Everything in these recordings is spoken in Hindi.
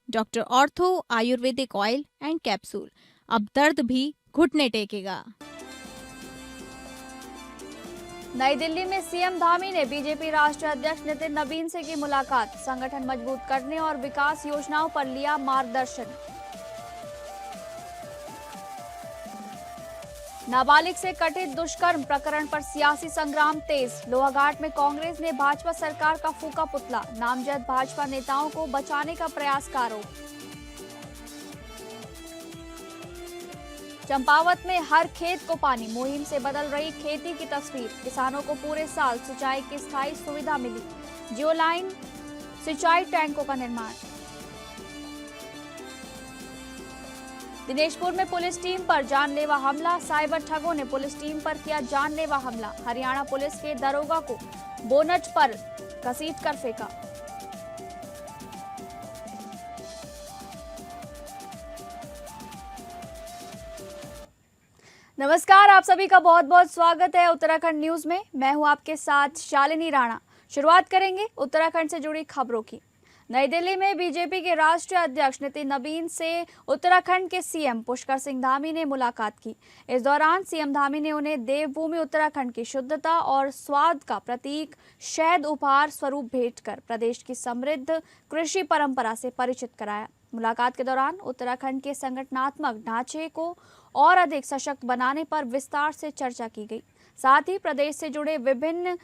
Doctor ortho Ayurvedic oil and capsule. अब दर्द भी घुटने टेकेगा। नई दिल्ली में सीएम धामी ने बीजेपी राष्ट्रीय अध्यक्ष नितिन नबीन से की मुलाकात। संगठन मजबूत करने और विकास योजनाओं पर लिया मार्गदर्शन। नाबालिग से कथित दुष्कर्म प्रकरण पर सियासी संग्राम तेज। लोहाघाट में कांग्रेस ने भाजपा सरकार का फूका पुतला। नामजद भाजपा नेताओं को बचाने का प्रयास का आरोप। चंपावत में हर खेत को पानी मुहिम से बदल रही खेती की तस्वीर। किसानों को पूरे साल सिंचाई की स्थायी सुविधा मिली। जियो लाइन सिंचाई टैंकों का निर्माण। दिनेशपुर में पुलिस टीम पर जानलेवा हमला। साइबर ठगों ने पुलिस टीम पर किया जानलेवा हमला। हरियाणा पुलिस के दरोगा को बोनट पर घसीटकर फेंका। नमस्कार, आप सभी का बहुत बहुत स्वागत है उत्तराखंड न्यूज में। मैं हूं आपके साथ शालिनी राणा। शुरुआत करेंगे उत्तराखंड से जुड़ी खबरों की। नई दिल्ली में बीजेपी के राष्ट्रीय अध्यक्ष नितिन नबीन से उत्तराखंड के सीएम पुष्कर सिंह धामी ने मुलाकात की। इस दौरान सीएम धामी ने उन्हें देवभूमि उत्तराखंड की शुद्धता और स्वाद का प्रतीक शहद उपहार स्वरूप भेंट कर प्रदेश की समृद्ध कृषि परंपरा से परिचित कराया। मुलाकात के दौरान उत्तराखंड के संगठनात्मक ढांचे को और अधिक सशक्त बनाने पर विस्तार से चर्चा की गई। साथ ही प्रदेश से जुड़े विभिन्न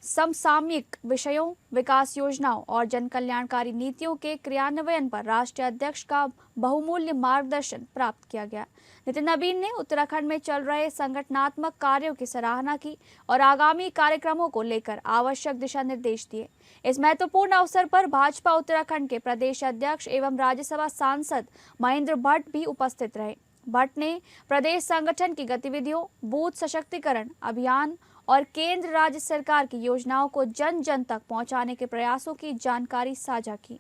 समसामयिक विषयों, विकास योजनाओं और जन कल्याणकारी नीतियों के क्रियान्वयन पर राष्ट्रीय अध्यक्ष का बहुमूल्य मार्गदर्शन प्राप्त किया गया। नितिन नबीन ने उत्तराखंड में चल रहे संगठनात्मक कार्यों की सराहना की और आगामी कार्यक्रमों को लेकर आवश्यक दिशा निर्देश दिए। इस महत्वपूर्ण अवसर पर भाजपा उत्तराखंड के प्रदेश अध्यक्ष एवं राज्यसभा सांसद महेंद्र भट्ट भी उपस्थित रहे। भट्ट ने प्रदेश संगठन की गतिविधियों, बूथ सशक्तिकरण अभियान और केंद्र राज्य सरकार की योजनाओं को जन जन तक पहुंचाने के प्रयासों की जानकारी साझा की।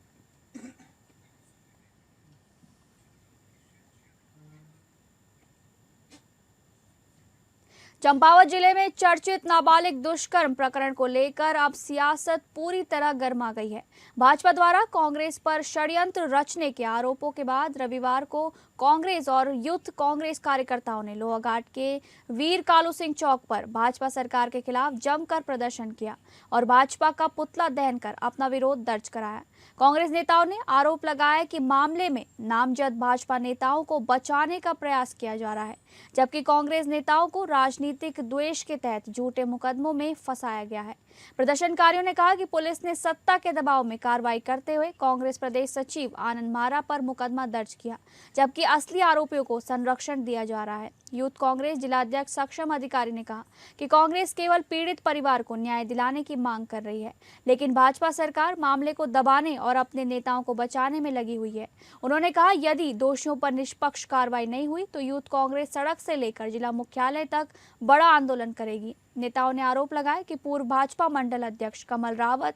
चंपावत जिले में चर्चित नाबालिग दुष्कर्म प्रकरण को लेकर अब सियासत पूरी तरह गर्मा गई है। भाजपा द्वारा कांग्रेस पर षड्यंत्र रचने के आरोपों के बाद रविवार को कांग्रेस और यूथ कांग्रेस कार्यकर्ताओं ने लोहाघाट के वीर कालू सिंह चौक पर भाजपा सरकार के खिलाफ जमकर प्रदर्शन किया और भाजपा का पुतला दहन कर अपना विरोध दर्ज कराया। कांग्रेस नेताओं ने आरोप लगाया कि मामले में नामजद भाजपा नेताओं को बचाने का प्रयास किया जा रहा है, जबकि कांग्रेस नेताओं को राजनीतिक द्वेष के तहत झूठे मुकदमों में फंसाया गया है। प्रदर्शनकारियों ने कहा कि पुलिस ने सत्ता के दबाव में कार्रवाई करते हुए कांग्रेस प्रदेश सचिव आनंद मारा पर मुकदमा दर्ज किया, जबकि असली आरोपियों को संरक्षण दिया जा रहा है। यूथ कांग्रेस जिलाध्यक्ष सक्षम अधिकारी ने कहा कि कांग्रेस केवल पीड़ित परिवार को न्याय दिलाने की मांग कर रही है, लेकिन भाजपा सरकार मामले को दबाने और अपने नेताओं को बचाने में लगी हुई है। उन्होंने कहा, यदि दोषियों पर निष्पक्ष कार्रवाई नहीं हुई तो यूथ कांग्रेस सड़क से लेकर जिला मुख्यालय तक बड़ा आंदोलन करेगी। नेताओं ने आरोप लगाया कि पूर्व भाजपा मंडल अध्यक्ष कमल रावत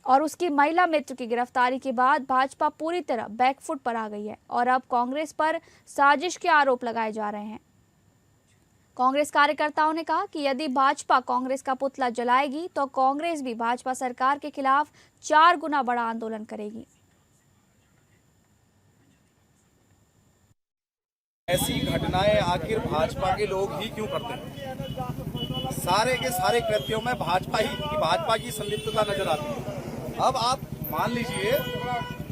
और उसकी महिला मित्र की गिरफ्तारी के बाद भाजपा पूरी तरह बैकफुट पर आ गई है और अब कांग्रेस पर साजिश के आरोप लगाए जा रहे हैं। कांग्रेस कार्यकर्ताओं ने कहा कि यदि भाजपा कांग्रेस का पुतला जलाएगी तो कांग्रेस भी भाजपा सरकार के खिलाफ 4 गुना बड़ा आंदोलन करेगी। ऐसी घटनाएं आखिर भाजपा के लोग ही क्यों करते हैं? सारे के सारे कृत्यों में भाजपा की संलिप्तता नजर आती है। अब आप मान लीजिए,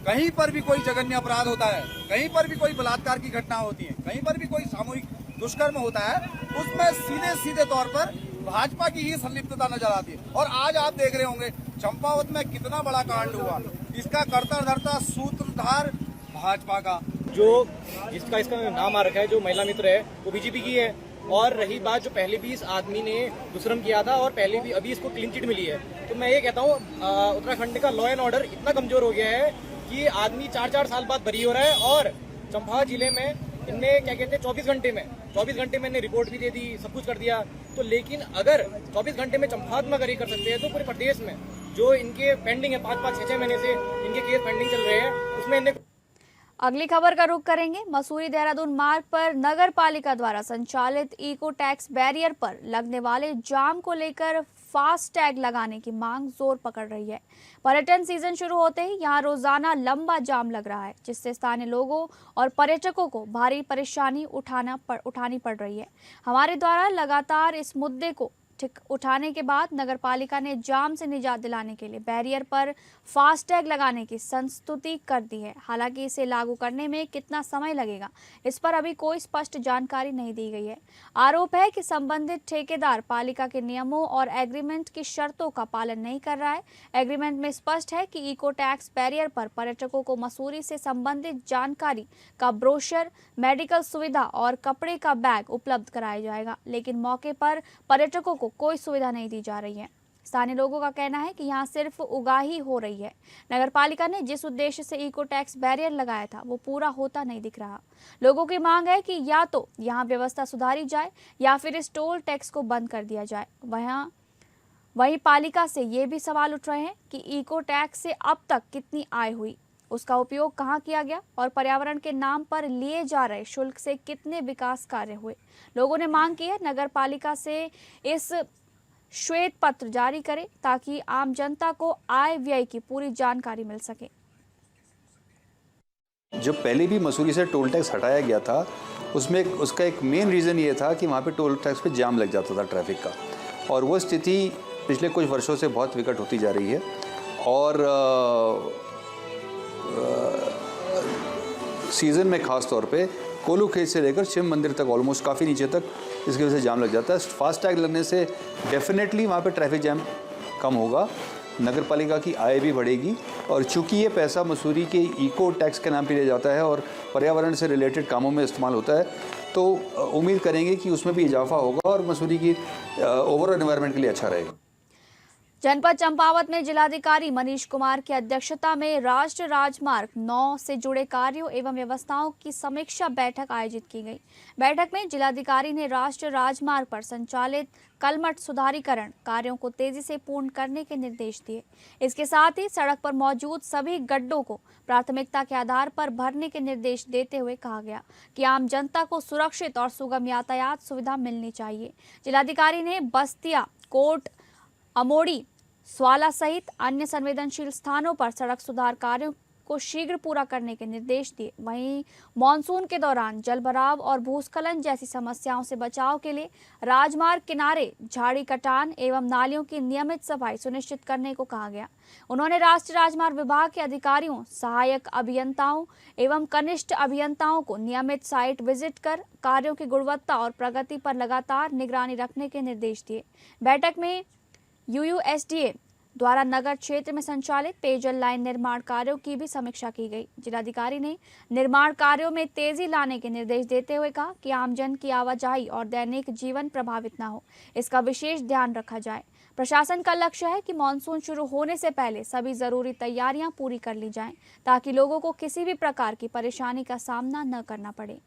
कहीं पर भी कोई जघन्य अपराध होता है, कहीं पर भी कोई बलात्कार की घटना होती है, कहीं पर भी कोई सामूहिक दुष्कर्म होता है, उसमें सीधे सीधे तौर पर भाजपा की ही संलिप्तता नजर आती है। और आज आप देख रहे होंगे चंपावत में कितना बड़ा कांड हुआ, इसका कर्ता धर्ता सूत्रधार भाजपा का, जो इसका नाम आ रखा है, जो महिला मित्र है वो बीजेपी की है। और रही बात, जो पहले भी इस आदमी ने दुष्कर्म किया था और पहले भी अभी इसको क्लीन चिट मिली है, तो मैं ये कहता हूँ उत्तराखंड का लॉ एंड ऑर्डर इतना कमजोर हो गया है कि आदमी 4-4 साल बाद बरी हो रहा है। और चंपावत जिले में इनने क्या कहते हैं 24 घंटे में रिपोर्ट भी दे दी, सब कुछ कर दिया। तो लेकिन अगर 24 घंटे में चंपावत में अगर ये कर सकते हैं तो पूरे प्रदेश में जो इनके पेंडिंग है 5-5, 6-6 महीने से इनके केस पेंडिंग चल रहे हैं, उसमें इन्हें। अगली खबर का रुख करेंगे। मसूरी देहरादून मार्ग पर नगर पालिका द्वारा संचालित इको टैक्स बैरियर पर लगने वाले जाम को लेकर फास्ट टैग लगाने की मांग जोर पकड़ रही है। पर्यटन सीजन शुरू होते ही यहां रोजाना लंबा जाम लग रहा है, जिससे स्थानीय लोगों और पर्यटकों को भारी परेशानी उठानी पड़ रही है। हमारे द्वारा लगातार इस मुद्दे को उठाने के बाद नगरपालिका ने जाम से निजात दिलाने के लिए बैरियर पर फास्टैग लगाने की संस्तुति कर दी है। हालांकि इसे लागू करने में कितना समय लगेगा, इस पर अभी कोई स्पष्ट जानकारी नहीं दी गई है। आरोप है कि संबंधित ठेकेदार पालिका के नियमों और एग्रीमेंट की शर्तों का पालन नहीं कर रहा है। एग्रीमेंट में स्पष्ट है कि इको टैक्स बैरियर पर पर्यटकों को मसूरी से संबंधित जानकारी का ब्रोशर, मेडिकल सुविधा और कपड़े का बैग उपलब्ध कराया जाएगा, लेकिन मौके पर पर्यटकों को कोई सुविधा नहीं दी जा रही है। स्थानीय लोगों का कहना है कि यहाँ सिर्फ उगाही हो रही है। नगरपालिका ने जिस उद्देश्य से इको टैक्स बैरियर लगाया था वो पूरा होता नहीं दिख रहा। लोगों की मांग है कि या तो यहाँ व्यवस्था सुधारी जाए या फिर इस टोल टैक्स को बंद कर दिया जाए। वहीं पालिका से ये भी सवाल उठ रहे हैं कि इको टैक्स से अब तक कितनी आय हुई, उसका उपयोग कहाँ किया गया और पर्यावरण के नाम पर लिए जा रहे शुल्क से कितने विकास कार्य हुए। लोगों ने मांग की है नगर पालिका से इस श्वेत पत्र जारी करे ताकि आम जनता को आय व्यय की पूरी जानकारी मिल सके। जो पहले भी मसूरी से टोल टैक्स हटाया गया था उसमें उसका एक मेन रीज़न ये था कि वहाँ पे टोल टैक्स पे जाम लग जाता था ट्रैफिक का, और वो स्थिति पिछले कुछ वर्षों से बहुत विकट होती जा रही है। और सीज़न में ख़ास तौर पे कोलू खेत से लेकर शिव मंदिर तक ऑलमोस्ट काफ़ी नीचे तक इसकी वजह से जाम लग जाता है। फास्ट टैग लगने से डेफिनेटली वहाँ पे ट्रैफिक जैम कम होगा, नगर पालिका की आय भी बढ़ेगी, और चूंकि ये पैसा मसूरी के इको टैक्स के नाम पे लिया जाता है और पर्यावरण से रिलेटेड कामों में इस्तेमाल होता है, तो उम्मीद करेंगे कि उसमें भी इजाफा होगा और मसूरी की ओवरऑल एनवायरनमेंट के लिए अच्छा रहेगा। जनपद चंपावत में जिलाधिकारी मनीष कुमार की अध्यक्षता में राष्ट्रीय राजमार्ग 9 से जुड़े कार्यों एवं व्यवस्थाओं की समीक्षा बैठक आयोजित की गई। बैठक में जिलाधिकारी ने राष्ट्रीय राजमार्ग पर संचालित कलमट सुधारीकरण कार्यों को तेजी से पूर्ण करने के निर्देश दिए। इसके साथ ही सड़क पर मौजूद सभी गड्ढों को प्राथमिकता के आधार पर भरने के निर्देश देते हुए कहा गया कि आम जनता को सुरक्षित और सुगम यातायात सुविधा मिलनी चाहिए। जिलाधिकारी ने बस्तिया, कोट, अमोड़ी, स्वाला सहित अन्य संवेदनशील स्थानों पर सड़क सुधार कार्यों को शीघ्र पूरा करने के निर्देश दिए। वहीं मानसून के दौरान जलभराव और भूस्खलन जैसी समस्याओं से बचाव के लिए राजमार्ग किनारे झाड़ी कटान एवं नालियों की नियमित सफाई सुनिश्चित करने को कहा गया। उन्होंने राष्ट्रीय राजमार्ग विभाग के अधिकारियों, सहायक अभियंताओं एवं कनिष्ठ अभियंताओं को नियमित साइट विजिट कर कार्यों की गुणवत्ता और प्रगति पर लगातार निगरानी रखने के निर्देश दिए। बैठक में UUSDA द्वारा नगर क्षेत्र में संचालित पेयजल लाइन निर्माण कार्यों की भी समीक्षा की गई। जिलाधिकारी ने निर्माण कार्यों में तेजी लाने के निर्देश देते हुए कहा कि आमजन की आवाजाही और दैनिक जीवन प्रभावित न हो, इसका विशेष ध्यान रखा जाए। प्रशासन का लक्ष्य है कि मानसून शुरू होने से पहले सभी जरूरी तैयारियां पूरी कर ली जाएं, ताकि लोगों को किसी भी प्रकार की परेशानी का सामना न करना पड़े।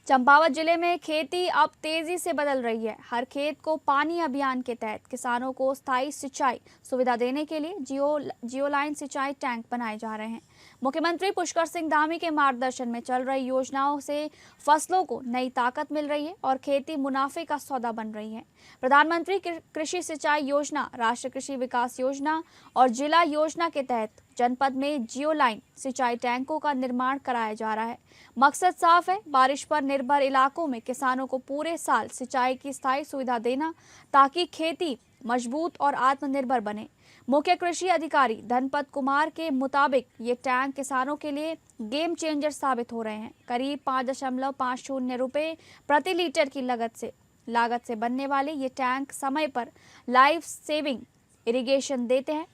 चंपावत जिले में खेती अब तेजी से बदल रही है। हर खेत को पानी अभियान के तहत किसानों को स्थायी सिंचाई सुविधा देने के लिए जियोलाइन सिंचाई टैंक बनाए जा रहे हैं। मुख्यमंत्री पुष्कर सिंह धामी के मार्गदर्शन में चल रही योजनाओं से फसलों को नई ताकत मिल रही है और खेती मुनाफे का सौदा बन रही है। प्रधानमंत्री कृषि सिंचाई योजना, राष्ट्रीय कृषि विकास योजना और जिला योजना के तहत जनपद में जियोलाइन सिंचाई टैंकों का निर्माण कराया जा रहा है। मकसद साफ है, बारिश पर निर्भर इलाकों में किसानों को पूरे साल सिंचाई की स्थायी सुविधा देना, ताकि खेती मजबूत और आत्मनिर्भर बने। मुख्य कृषि अधिकारी धनपत कुमार के मुताबिक ये टैंक किसानों के लिए गेम चेंजर साबित हो रहे हैं। करीब 5.50 रुपए प्रति लीटर की लागत से बनने वाले ये टैंक समय पर लाइफ सेविंग इरिगेशन देते हैं।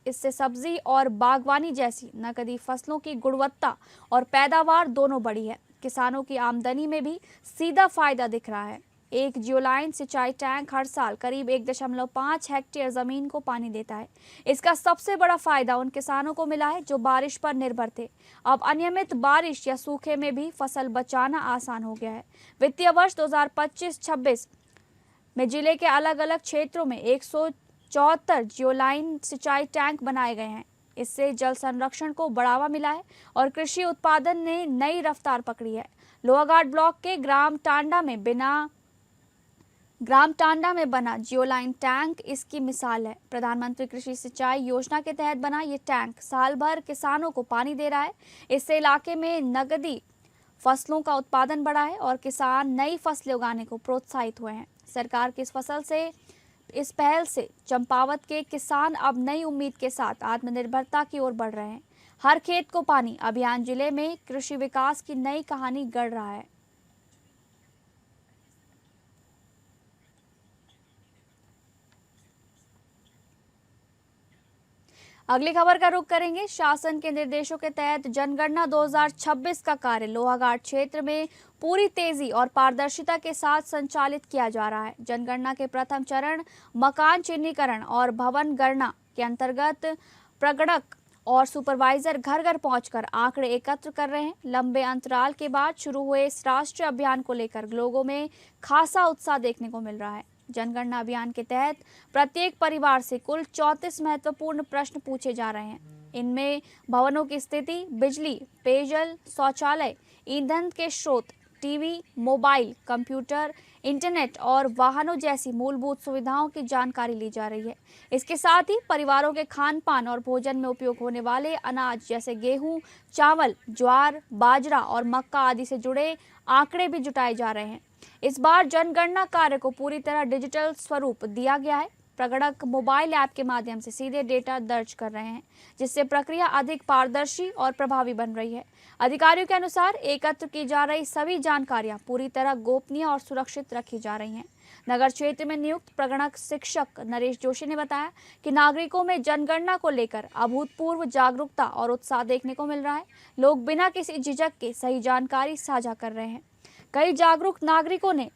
इससे सब्जी और बागवानी जैसी नकदी फसलों की गुणवत्ता और पैदावार दोनों बढ़ी है। किसानों की आमदनी में भी सीधा फायदा दिख रहा है। एक जियोलाइन सिंचाई टैंक हर साल करीब 1.5 हेक्टेयर जमीन को पानी देता है। इसका सबसे बड़ा फायदा उन किसानों को मिला है जो बारिश पर निर्भर थे। अब अनियमित बारिश या सूखे में भी फसल बचाना आसान हो गया है। वित्तीय वर्ष 2025-26 में जिले के अलग अलग क्षेत्रों में 174 जियोलाइन सिंचाई टैंक बनाए गए हैं। इससे जल संरक्षण को बढ़ावा मिला है और कृषि उत्पादन ने नई रफ्तार पकड़ी है। लोहाघाट ब्लॉक के ग्राम टांडा में बना जियोलाइन टैंक इसकी मिसाल है। प्रधानमंत्री कृषि सिंचाई योजना के तहत बना ये टैंक साल भर किसानों को पानी दे रहा है। इससे इलाके में नगदी फसलों का उत्पादन बढ़ा है और किसान नई फसलें उगाने को प्रोत्साहित हुए हैं। सरकार की इस पहल से चंपावत के किसान अब नई उम्मीद के साथ आत्मनिर्भरता की ओर बढ़ रहे हैं। हर खेत को पानी अभियान जिले में कृषि विकास की नई कहानी गढ़ रहा है। अगली खबर का रुख करेंगे। शासन के निर्देशों के तहत जनगणना 2026 का कार्य लोहाघाट क्षेत्र में पूरी तेजी और पारदर्शिता के साथ संचालित किया जा रहा है। जनगणना के प्रथम चरण मकान चिन्हीकरण और भवन गणना के अंतर्गत प्रगणक और सुपरवाइजर घर घर पहुंचकर आंकड़े एकत्र कर रहे हैं। लंबे अंतराल के बाद शुरू हुए इस राष्ट्रीय अभियान को लेकर लोगों में खासा उत्साह देखने को मिल रहा है। जनगणना अभियान के तहत प्रत्येक परिवार से कुल 34 महत्वपूर्ण प्रश्न पूछे जा रहे हैं। इनमें भवनों की स्थिति, बिजली, पेयजल, शौचालय, ईंधन के स्रोत, टीवी, मोबाइल, कंप्यूटर, इंटरनेट और वाहनों जैसी मूलभूत सुविधाओं की जानकारी ली जा रही है। इसके साथ ही परिवारों के खान पान और भोजन में उपयोग होने वाले अनाज जैसे गेहूं, चावल, ज्वार, बाजरा और मक्का आदि से जुड़े आंकड़े भी जुटाए जा रहे हैं। इस बार जनगणना कार्य को पूरी तरह डिजिटल स्वरूप दिया गया है। प्रगणक मोबाइल ऐप के माध्यम से सीधे डेटा दर्ज कर रहे हैं, जिससे प्रक्रिया अधिक पारदर्शी और प्रभावी बन रही है। अधिकारियों के अनुसार एकत्र की जा रही सभी जानकारियां पूरी तरह गोपनीय और सुरक्षित रखी जा रही हैं। नगर क्षेत्र में नियुक्त प्रगणक शिक्षक नरेश जोशी ने बताया कि नागरिकों में जनगणना को लेकर अभूतपूर्व जागरूकता और उत्साह देखने को मिल रहा है। लोग बिना किसी झिझक के सही जानकारी साझा कर रहे हैं। कई जागरूक नागरिकों ने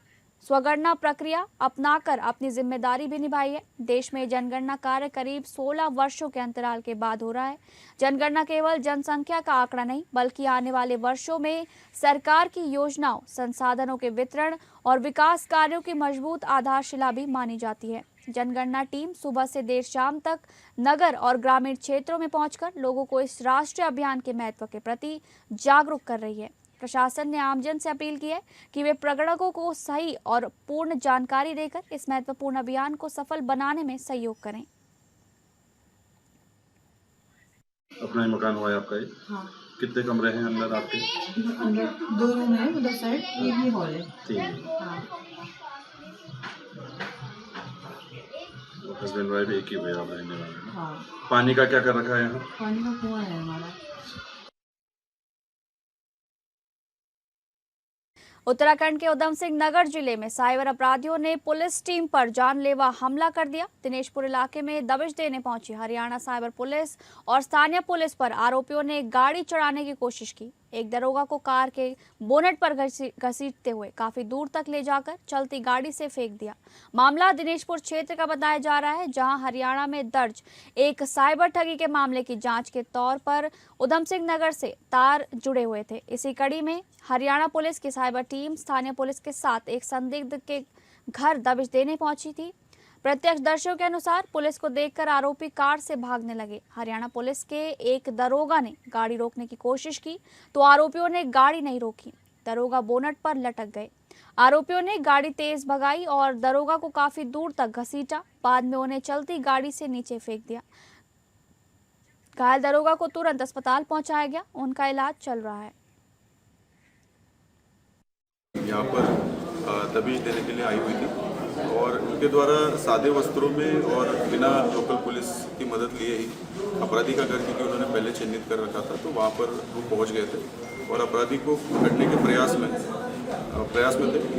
स्वगणना प्रक्रिया अपनाकर अपनी जिम्मेदारी भी निभाई है। देश में जनगणना कार्य करीब 16 वर्षों के अंतराल के बाद हो रहा है। जनगणना केवल जनसंख्या का आंकड़ा नहीं, बल्कि आने वाले वर्षों में सरकार की योजनाओं, संसाधनों के वितरण और विकास कार्यों की मजबूत आधारशिला भी मानी जाती है। जनगणना टीम सुबह से देर शाम तक नगर और ग्रामीण क्षेत्रों में पहुंचकर लोगों को इस राष्ट्रीय अभियान के महत्व के प्रति जागरूक कर रही है। प्रशासन ने आमजन से अपील की है कि वे प्रगणकों को सही और पूर्ण जानकारी देकर इस महत्वपूर्ण अभियान को सफल बनाने में सहयोग करें। अपना ही मकान हुआ है आपका? हाँ, कितने कमरे हैं अंदर आपके? अंदर 2 रूम है, उधर साइड ये भी हॉल है। 3। हाँ, हस्बैंड वाइफ एक ही हुए आप रहने वाले? हाँ, पानी का क्या कर रखा है यहाँ? पानी का कुआं है हमारा। उत्तराखंड के उधम सिंह नगर जिले में साइबर अपराधियों ने पुलिस टीम पर जानलेवा हमला कर दिया। दिनेशपुर इलाके में दबिश देने पहुंची हरियाणा साइबर पुलिस और स्थानीय पुलिस पर आरोपियों ने गाड़ी चढ़ाने की कोशिश की। एक दरोगा को कार के बोनट पर घसीटते हुए काफी दूर तक ले जाकर चलती गाड़ी से फेंक दिया। मामला दिनेशपुर क्षेत्र का बताया जा रहा है, जहां हरियाणा में दर्ज एक साइबर ठगी के मामले की जांच के तौर पर उधम सिंह नगर से तार जुड़े हुए थे। इसी कड़ी में हरियाणा पुलिस की साइबर टीम स्थानीय पुलिस के साथ एक संदिग्ध के घर दबिश देने पहुंची थी। प्रत्यक्षदर्शियों के अनुसार पुलिस को देखकर आरोपी कार से भागने लगे। हरियाणा पुलिस के एक दरोगा ने गाड़ी रोकने की कोशिश की तो आरोपियों ने गाड़ी नहीं रोकी। दरोगा बोनट पर लटक गए। आरोपियों ने गाड़ी तेज भगाई और दरोगा को काफी दूर तक घसीटा। बाद में उन्हें चलती गाड़ी से नीचे फेंक दिया। घायल दरोगा को तुरंत अस्पताल पहुंचाया गया, उनका इलाज चल रहा है। यहाँ पर दबिश देने के लिए आई हुई थी और उनके द्वारा सादे वस्त्रों में और बिना लोकल पुलिस की मदद लिए ही अपराधी का घर, क्योंकि उन्होंने पहले चिन्हित कर रखा था, तो वहाँ पर वो पहुँच गए थे और अपराधी को पकड़ने के प्रयास में थे।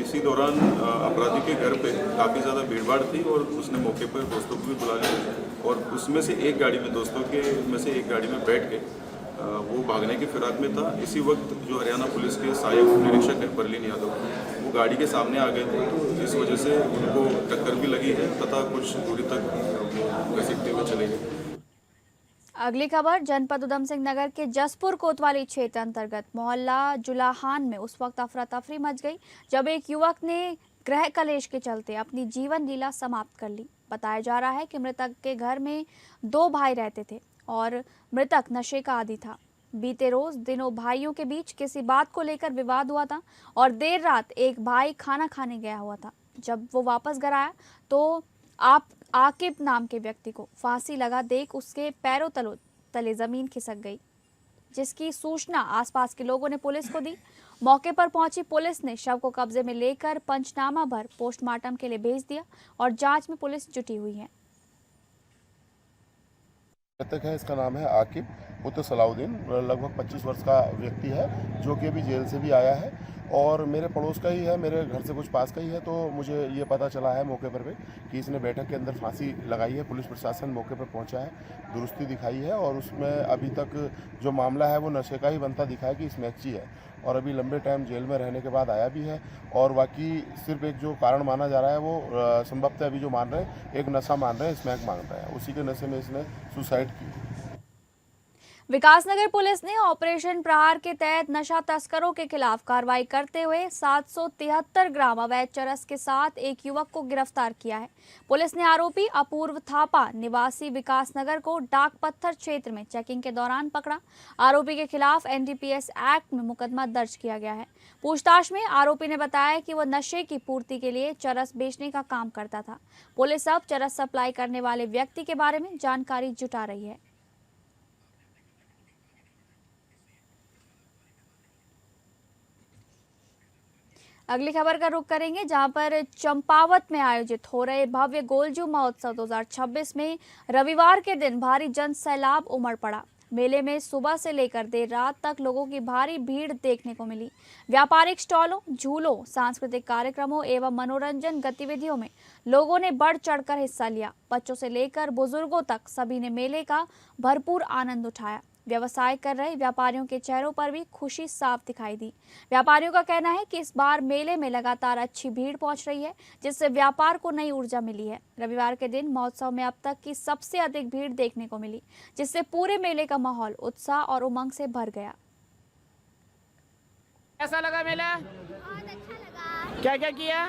इसी दौरान अपराधी के घर पे काफ़ी ज़्यादा भीड़भाड़ थी और उसने मौके पर दोस्तों को भी बुला लिया और उसमें से एक गाड़ी में, दोस्तों के में से एक गाड़ी में बैठ के वो भागने की फिराक में था। इसी वक्त जो हरियाणा पुलिस के सहायक निरीक्षक है परलीन यादव, वो गाड़ी के सामने आ गए थे, तो इस वजह से उनको टक्कर भी लगी है तथा कुछ दूरी तक वो घसीटते हुए चले गए। अगली खबर जनपद उधम सिंह नगर के जसपुर कोतवाली क्षेत्र अंतर्गत मोहल्ला जुलाहान में उस वक्त अफरा तफरी मच गई जब एक युवक ने गृह कलेश के चलते अपनी जीवन लीला समाप्त कर ली। बताया जा रहा है कि मृतक के घर में 2 भाई रहते थे और मृतक नशे का आदी था। बीते रोज दिनों भाइयों के बीच किसी बात को लेकर विवाद हुआ था और देर रात एक भाई खाना खाने गया हुआ था। जब वो वापस घर आया तो आकिब नाम के व्यक्ति को फांसी लगा देख उसके पैरों तले जमीन खिसक गई, जिसकी सूचना आसपास के लोगों ने पुलिस को दी। मौके पर पहुंची पुलिस ने शव को कब्जे में लेकर पंचनामा भर पोस्टमार्टम के लिए भेज दिया और जांच में पुलिस जुटी हुई है। मृतक है, इसका नाम है आकिब पुत्र सलाउद्दीन, लगभग 25 वर्ष का व्यक्ति है, जो कि अभी जेल से भी आया है और मेरे पड़ोस का ही है, मेरे घर से कुछ पास का ही है। तो मुझे ये पता चला है मौके पर कि इसने बैठक के अंदर फांसी लगाई है। पुलिस प्रशासन मौके पर पहुंचा है, दुरुस्ती दिखाई है और उसमें अभी तक जो मामला है वो नशे का ही बनता दिखा है कि स्मैक्ची है और अभी लंबे टाइम जेल में रहने के बाद आया भी है। और बाकी सिर्फ एक जो कारण माना जा रहा है वो संभवतः अभी जो मान रहे हैं एक नशा मान रहे हैं, स्मैक मान रहे हैं, उसी के नशे में इसने सुसाइड की। विकासनगर पुलिस ने ऑपरेशन प्रहार के तहत नशा तस्करों के खिलाफ कार्रवाई करते हुए 773 ग्राम अवैध चरस के साथ एक युवक को गिरफ्तार किया है। पुलिस ने आरोपी अपूर्व थापा निवासी विकासनगर को डाक पत्थर क्षेत्र में चेकिंग के दौरान पकड़ा। आरोपी के खिलाफ NDPS एक्ट में मुकदमा दर्ज किया गया है। पूछताछ में आरोपी ने बताया कि वह नशे की पूर्ति के लिए चरस बेचने का काम करता था। पुलिस अब चरस सप्लाई करने वाले व्यक्ति के बारे में जानकारी जुटा रही है। अगली खबर का रुख करेंगे, जहां पर चंपावत में आयोजित हो रहे भव्य गोलजू महोत्सव 2026 में रविवार के दिन भारी जन सैलाब उमड़ पड़ा। मेले में सुबह से लेकर देर रात तक लोगों की भारी भीड़ देखने को मिली। व्यापारिक स्टॉलों, झूलों, सांस्कृतिक कार्यक्रमों एवं मनोरंजन गतिविधियों में लोगों ने बढ़ चढ़कर हिस्सा लिया। बच्चों से लेकर बुजुर्गों तक सभी ने मेले का भरपूर आनंद उठाया। व्यवसाय कर रहे व्यापारियों के चेहरों पर भी खुशी साफ दिखाई दी। व्यापारियों का कहना है कि इस बार मेले में लगातार अच्छी भीड़ पहुंच रही है, जिससे व्यापार को नई ऊर्जा मिली है। रविवार के दिन महोत्सव में अब तक की सबसे अधिक भीड़ देखने को मिली, जिससे पूरे मेले का माहौल उत्साह और उमंग से भर गया। कैसा लगा मेला? बहुत अच्छा लगा। क्या क्या किया?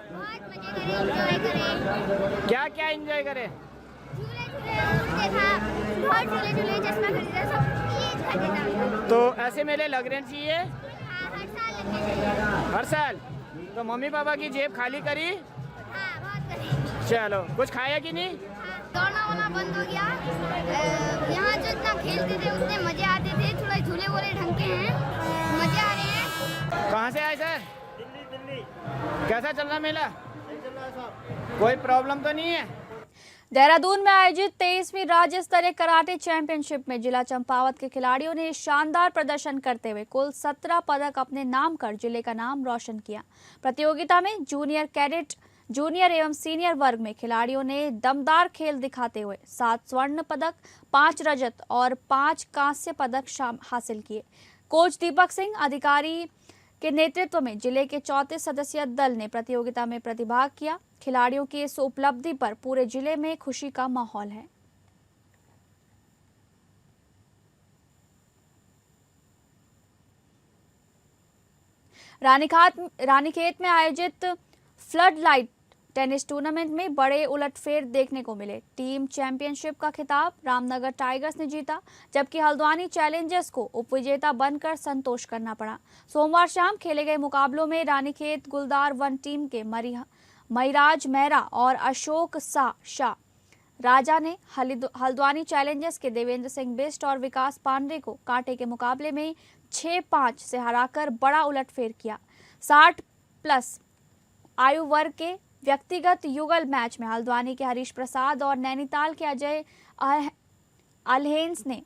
बहुत मजे करे, एंजॉय करे। क्या क्या एंजॉय करे? झूले देखा, बहुत झूले चश्मा खरीदा, सब चीज खरीदा। तो ऐसे मेले लग रहे चाहिए? हाँ, हर साल लगने चाहिए। हर साल? तो मम्मी पापा की जेब खाली करी? हाँ, बहुत करी। चलो, कुछ खाया कि नहीं? हाँ, दौड़ना वाला बंद हो गया। यहाँ जो इतना खेलते थे उतने मजे आते थे, थोड़ा झूले वोले ढंग के हैं, मजे आ रहे हैं। कहाँ से आए सर? दिल्ली। कैसा चल रहा मेला? कोई प्रॉब्लम तो नहीं है? देहरादून में आयोजित 23वीं राज्य स्तरीय कराटे चैंपियनशिप में जिला चंपावत के खिलाड़ियों ने शानदार प्रदर्शन करते हुए कुल 17 पदक अपने नाम कर जिले का नाम रोशन किया। प्रतियोगिता में जूनियर कैडेट, जूनियर एवं सीनियर वर्ग में खिलाड़ियों ने दमदार खेल दिखाते हुए 7 स्वर्ण पदक, 5 रजत और 5 कांस्य पदक हासिल किए। कोच दीपक सिंह अधिकारी के नेतृत्व में जिले के 34 सदस्यीय दल ने प्रतियोगिता में प्रतिभाग किया। खिलाड़ियों की इस उपलब्धि पर पूरे जिले में खुशी का माहौल है। रानीखेत में आयोजित फ्लड लाइट टेनिस टूर्नामेंट में बड़े उलटफेर देखने को मिले। टीम चैंपियनशिप का खिताब रामनगर टाइगर्स ने जीता, जबकि हल्द्वानी चैलेंजर्स को उपविजेता बनकर संतोष करना पड़ा। सोमवार शाम खेले गए मुकाबलों में रानीखेत गुलदार 1 टीम के महिराज मेहरा और अशोक शाह राजा ने हल्द्वानी चैलेंजर्स के देवेंद्र सिंह बिष्ट और विकास पांडे को कांटे के मुकाबले में 6-5 से हराकर बड़ा उलटफेर किया। 60+ आयु वर्ग के व्यक्तिगत युगल मैच में हल्द्वानी के हरीश प्रसाद और नैनीताल के अजय अलहेंस ने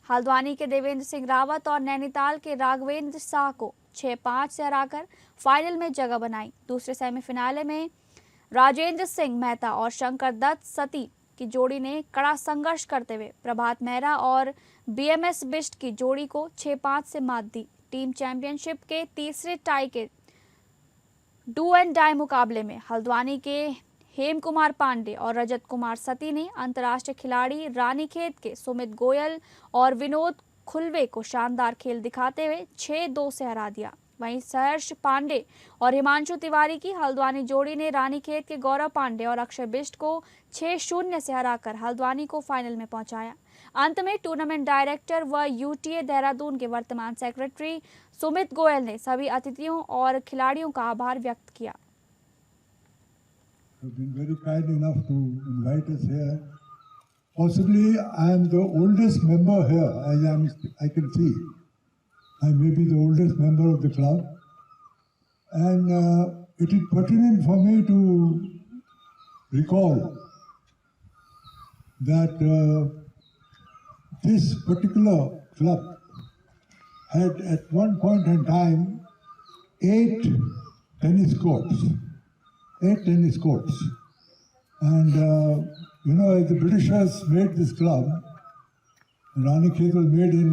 हल्द्वानी के देवेंद्र सिंह रावत और नैनीताल के राघवेंद्र शाह को 6-5 से हराकर फाइनल में जगह बनाई। दूसरे सेमीफिनाले में राजेंद्र सिंह मेहता और शंकर दत्त सती की जोड़ी ने कड़ा संघर्ष करते हुए प्रभात मेहरा और BMS बिष्ट की जोड़ी को 6-5 से मात दी। टीम चैंपियनशिप के तीसरे टाई के डू एंड डाई मुकाबले में हल्द्वानी के हेम कुमार पांडे और रजत कुमार सती ने अंतर्राष्ट्रीय खिलाड़ी रानीखेत के सुमित गोयल और विनोद खुलवे को शानदार खेल दिखाते हुए 6-2 से हरा दिया। वहीं सहर्ष पांडे और हिमांशु तिवारी की हल्द्वानी जोड़ी ने रानीखेत के गौरव पांडे और अक्षय बिष्ट को 6-0 से हराकर हल्द्वानी को फाइनल में पहुंचाया। अंत में टूर्नामेंट डायरेक्टर व यूटीए देहरादून के वर्तमान सेक्रेटरी सुमित गोयल ने सभी अतिथियों और खिलाड़ियों का आभार व्यक्त किया। You've been very kind enough to invite us here. Possibly I am the oldest member here, I can see. I may be the oldest member of the club. And it is pertinent for me to recall that this particular club had at one point in time 8 tennis courts. 8 tennis courts. And, the Britishers made this club. Ranikhet was made in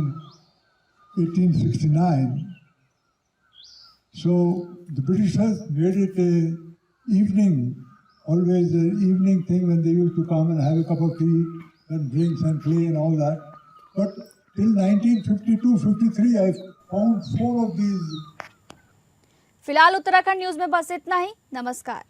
1869. So the Britishers made it always an evening thing when they used to come and have a cup of tea and drinks and play and all that. But till 1952-53, I found 4 of these. फिलहाल उत्तराखंड न्यूज में बस इतना ही। नमस्कार।